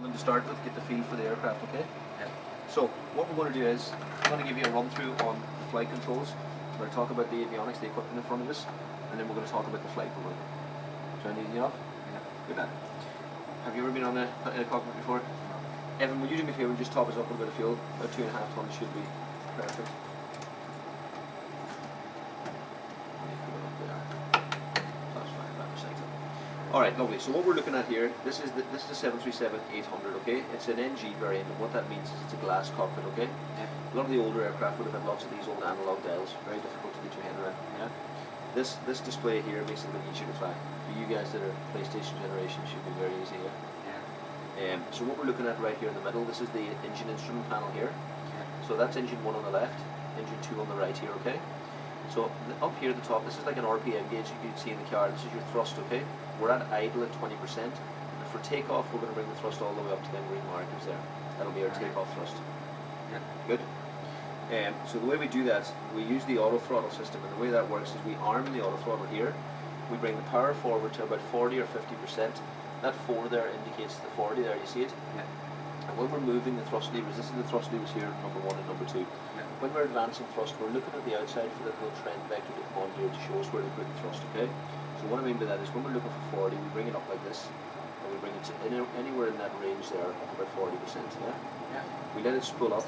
going to start with, get the feel for the aircraft, okay? Yeah. So, what we're going to do is, I'm going to give you a run through on the flight controls. We're going to talk about the avionics, the equipment in front of us, and then we're going to talk about the flight we're going to. Sound easy enough? Yeah. Good lad. Have you ever been in a cockpit before? Evan, would you do me a favour and just top us up with a bit of fuel? About 2.5 tons should be perfect. Alright, lovely. So what we're looking at here, this is a 737-800, okay? It's an NG variant, and what that means is it's a glass cockpit, okay? Yeah. A lot of the older aircraft would have had lots of these old analog dials, very difficult to get your head around. Yeah. This display here makes it a bit easier to fly. For you guys that are PlayStation generation, it should be very easy. Yeah. So what we're looking at right here in the middle, this is the engine instrument panel here. Yeah. So that's engine 1 on the left, engine 2 on the right here, okay? So up here at the top, this is like an RPM gauge you can see in the car. This is your thrust, okay? We're at idle at 20%. And for takeoff, we're going to bring the thrust all the way up to them green markers there. That'll be our takeoff thrust. Yeah. Good. So the way we do that, we use the auto throttle system, and the way that works is we arm the auto throttle here. We bring the power forward to about 40 or 50%. That 4 there indicates the 40 there, you see it? Yeah. And when we're moving the thrust levers, this is the thrust levers here, number 1 and number 2. Yeah. When we're advancing thrust, we're looking at the outside for the little trend vector to come on here to show us where to put the thrust, okay? So what I mean by that is when we're looking for 40, we bring it up like this, and we bring it to anywhere in that range there, up about 40%, yeah? Yeah. We let it spool up,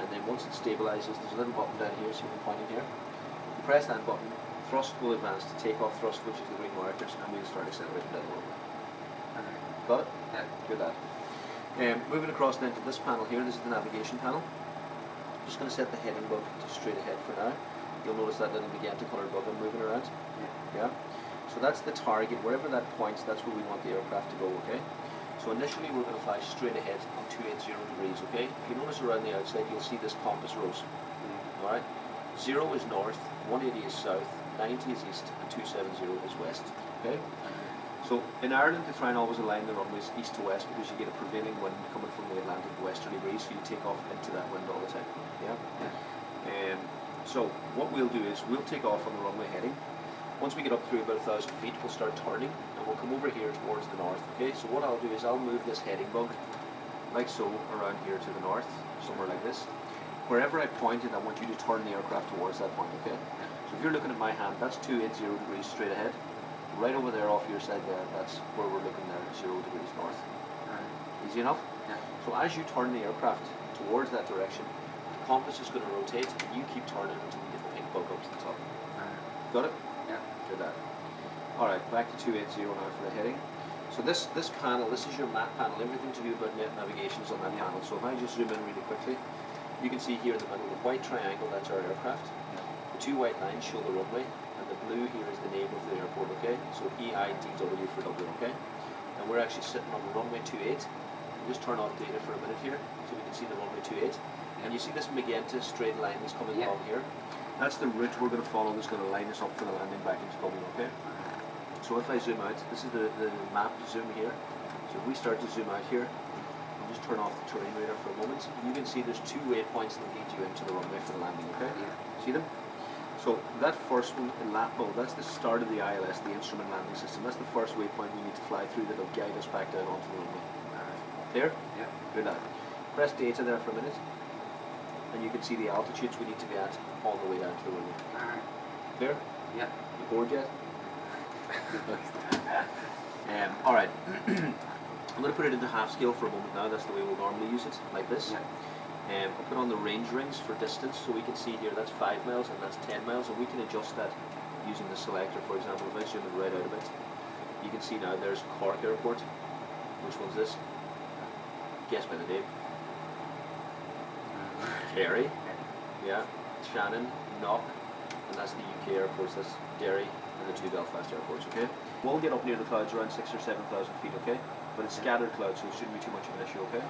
and then once it stabilizes, there's a little button down here, so you can point it here. You press that button, thrust will advance to takeoff thrust, which is the green markers, and we'll start accelerating down the runway. Got it? Yeah. Good lad. Moving across then to this panel here, this is the navigation panel. Just going to set the heading bug to straight ahead for now. You'll notice that little magenta coloured bug I'm moving around. Yeah. So that's the target. Wherever that points, that's where we want the aircraft to go, okay? So initially we're going to fly straight ahead on 280 degrees, okay? If you notice around the outside, you'll see this compass rose. Alright? 0 is north, 180 is south, 90 is east, and 270 is west, okay? So in Ireland, they try and always align the runways east to west because you get a prevailing wind coming from the Atlantic westerly breeze, so you take off into that wind all the time. Yeah. So what we'll do is we'll take off on the runway heading. Once we get up through about 1,000 feet, we'll start turning and we'll come over here towards the north. Okay. So what I'll do is I'll move this heading bug like so around here to the north, somewhere like this. Wherever I point it, I want you to turn the aircraft towards that point. Okay. So if you're looking at my hand, that's 280 degrees straight ahead. Right over there off your side there, that's where we're looking there, 0 degrees north. Easy enough? Yeah. So as you turn the aircraft towards that direction, the compass is going to rotate and you keep turning until you get the pink bug up to the top. Got it? Yeah. Good lad. Alright, back to 280 now for the heading. So this panel, this is your map panel, everything to do about navigation is on that panel. So if I just zoom in really quickly, you can see here in the middle, the white triangle, that's our aircraft. The 2 white lines show the runway. And the blue here is the name of the airport, okay? So EIDW for Dublin, okay? And we're actually sitting on the runway 28. We'll just turn off data for a minute here so we can see the runway 28. And you see this magenta straight line that's coming along here? That's the route we're going to follow that's going to line us up for the landing back into Dublin, okay? So if I zoom out, this is the map zoom here. So if we start to zoom out here, we'll just turn off the terrain radar for a moment. You can see there's 2 waypoints that lead you into the runway for the landing, okay? See them? So that first one in LATMO, that's the start of the ILS, the instrument landing system. That's the first waypoint we need to fly through that'll guide us back down onto the runway. Clear? Yeah. Good lad. Press data there for a minute, and you can see the altitudes we need to be at all the way down to the runway. Clear? Yeah. You bored yet? Alright. I'm going to put it into half scale for a moment now. That's the way we'll normally use it, like this. Yeah. I'll put on the range rings for distance, so we can see here that's 5 miles and that's 10 miles, and we can adjust that using the selector. For example, if I zoom it right out a bit, you can see now there's Cork Airport. Which one's this? Guess by the name. Kerry. Yeah. Shannon, Knock, and that's the UK airports. That's Derry and the 2 Belfast airports. Okay. We'll get up near the clouds around 6,000 or 7,000 feet. Okay. But it's scattered clouds, so it shouldn't be too much of an issue. Okay.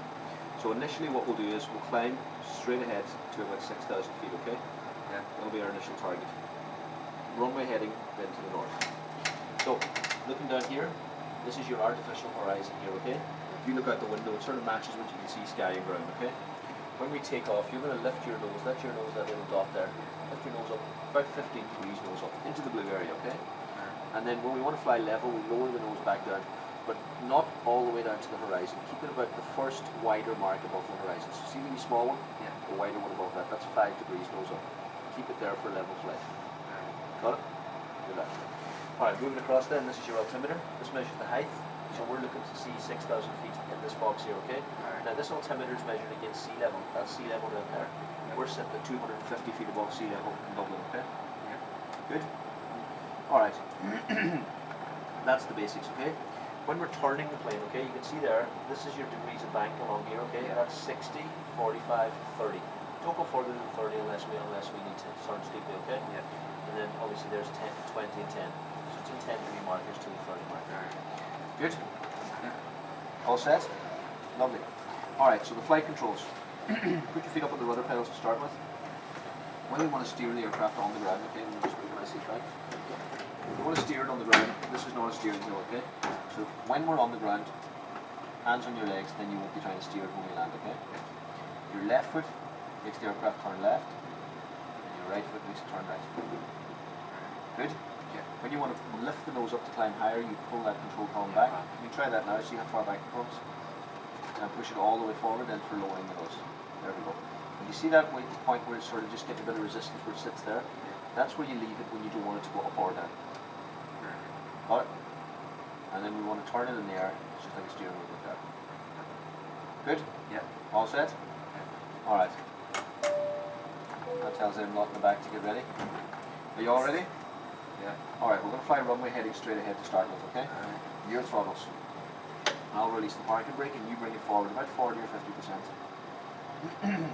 So initially what we'll do is we'll climb straight ahead to about 6,000 feet, okay? Yeah. That'll be our initial target. Runway heading then to the north. So, looking down here, this is your artificial horizon here, okay? If you look out the window, it sort of matches what you can see sky and ground, okay? When we take off, you're going to lift your nose, that's your nose, that little dot there. Lift your nose up, about 15 degrees nose up, into the blue area, okay? And then when we want to fly level, we lower the nose back down. but not all the way down to the horizon. Keep it about the first wider mark above the horizon. So see the wee small one? Yeah. The wider one above that. That's 5 degrees nose up. Keep it there for level flight. Got it? Do that. Alright, moving across then, this is your altimeter. This measures the height. So we're looking to see 6,000 feet in this box here, okay? Now this altimeter is measured against sea level. That's sea level down there. We're sitting at 250 feet above sea level in Dublin, okay? Good? Alright. That's the basics, okay? When we're turning the plane, okay, you can see there, this is your degrees of bank along here, okay? That's 60, 45, 30. Don't go further than 30 unless we need to turn steeply, okay? And then obviously there's 10, 20 and 10. So it's in 10 degree markers to the 30 marker. Good? All set? Lovely. Alright, so the flight controls. Put your feet up on the rudder pedals to start with. When you want to steer the aircraft on the ground, okay, we'll just move my seat back. If you want to steer it on the ground, this is not a steering wheel, okay? So when we're on the ground, hands on your legs, then you won't be trying to steer it when we land, okay? Your left foot makes the aircraft turn left, and your right foot makes it turn right. Good? When you want to lift the nose up to climb higher, you pull that control column back. You can try that now, see how far back it comes. And push it all the way forward, then for lowering the nose. There we go. And you see that point where it's sort of just getting a bit of resistance where it sits there? That's where you leave it when you don't want it to go up or down. Got it? And then we want to turn it in the air, it's just like a steering wheel like that. Good? Yeah. All set? Alright. That tells them lot in the back to get ready. Are you all ready? Yeah. Alright, we're going to fly runway heading straight ahead to start with, okay? Your throttles. I'll release the parking brake and you bring it forward about 40 or 50%.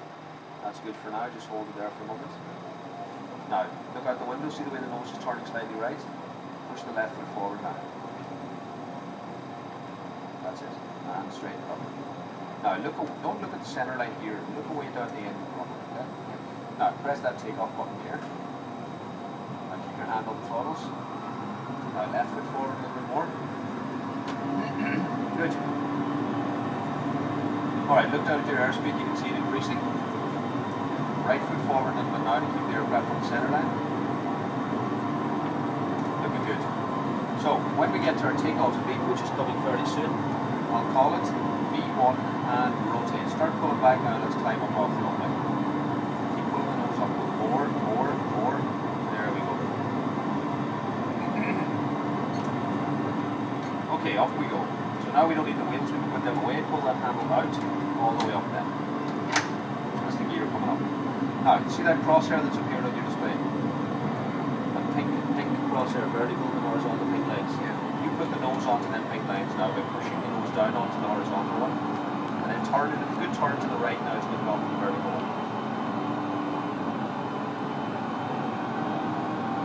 That's good for now, just hold it there for a moment. Now, look out the window, see the way the nose is turning slightly right? Push the left foot forward now. That's it, and straighten it up. Now, don't look at the center line here, look away down the end of the runway, okay? Now, press that takeoff button here. Now, keep your hand on the throttles. Now, left foot forward a little bit more. Good. Alright, look down at your airspeed, you can see it increasing. Right foot forward a little bit now to keep the aircraft on the center line. Looking good. So, when we get to our takeoff speed, which is coming fairly soon, I'll call it V1 and rotate. Start pulling back now, let's climb up off the runway. Keep pulling the nose up, more. There we go. Okay, up we go. So now we don't need the wheels, we can put them away, pull that handle out, all the way up then. That's the gear coming up. Now, you see that crosshair that's appeared on your display? That pink crosshair, vertical and horizontal pink lines. Yeah. You put the nose onto them pink lines now by pushing the nose down onto the horizontal one, and then turn it, a good turn to the right now to get it off the vertical one.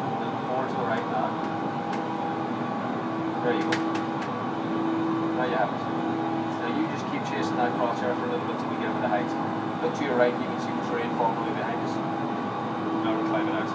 A little more to the right now. There you go. Now you have it. Now you just keep chasing that crosshair for a little bit till we get to the height. Look to your right, you can see the terrain falling away behind us. Now we're climbing out.